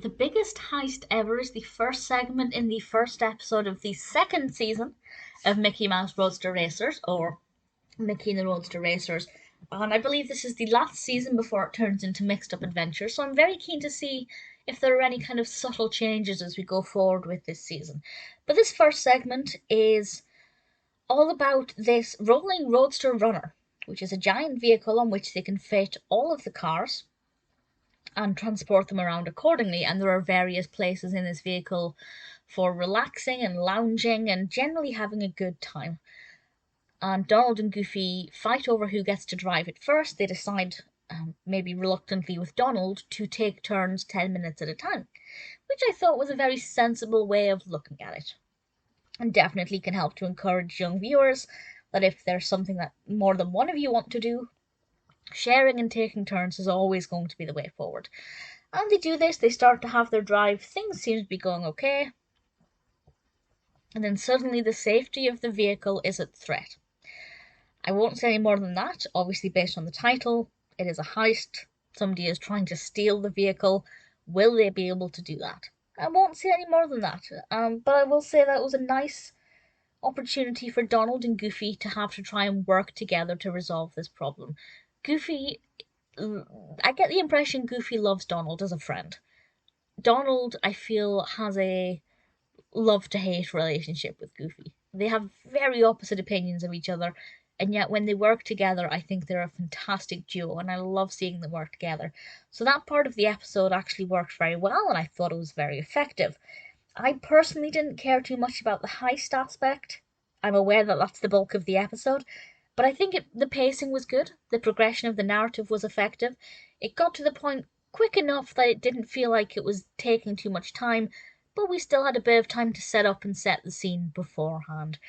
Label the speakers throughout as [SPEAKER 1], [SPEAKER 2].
[SPEAKER 1] The biggest heist ever is the first segment in the first episode of the second season of Mickey Mouse Roadster Racers, or Mickey and the Roadster Racers. And I believe this is the last season before it turns into Mixed Up Adventure, so I'm very keen to see if there are any kind of subtle changes as we go forward with this season. But this first segment is all about this rolling roadster runner, which is a giant vehicle on which they can fit all of the cars and transport them around accordingly. And there are various places in this vehicle for relaxing and lounging and generally having a good time. And Donald and Goofy fight over who gets to drive it first. They decide, maybe reluctantly with Donald, to take turns 10 minutes at a time, which I thought was a very sensible way of looking at it. And definitely can help to encourage young viewers that if there's something that more than one of you want to do, sharing and taking turns is always going to be the way forward. And they do this, they start to have their drive, things seem to be going okay, and then suddenly the safety of the vehicle is at threat. I won't say any more than that, obviously based on the title. It is a heist. Somebody is trying to steal the vehicle. Will they be able to do that? I won't say any more than that, but I will say that was a nice opportunity for Donald and Goofy to have to try and work together to resolve this problem. Goofy, I get the impression Goofy loves Donald as a friend. Donald, I feel, has a love-to-hate relationship with Goofy. They have very opposite opinions of each other, and yet when they work together, I think they're a fantastic duo, and I love seeing them work together. So that part of the episode actually worked very well, and I thought it was very effective. I personally didn't care too much about the heist aspect. I'm aware that that's the bulk of the episode, but I think the pacing was good, the progression of the narrative was effective. It got to the point quick enough that it didn't feel like it was taking too much time, but we still had a bit of time to set up and set the scene beforehand.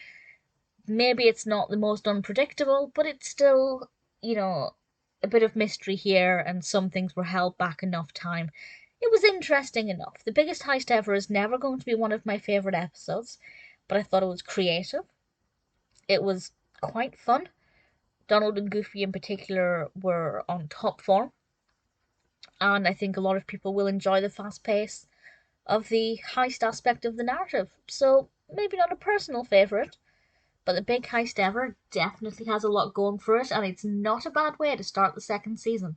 [SPEAKER 1] Maybe it's not the most unpredictable, but it's still, a bit of mystery here, and some things were held back enough time. It was interesting enough. The Biggest Heist Ever is never going to be one of my favourite episodes, but I thought it was creative. It was quite fun. Donald and Goofy in particular were on top form, and I think a lot of people will enjoy the fast pace of the heist aspect of the narrative. So, maybe not a personal favourite, but The Big Heist Ever definitely has a lot going for it, and it's not a bad way to start the second season.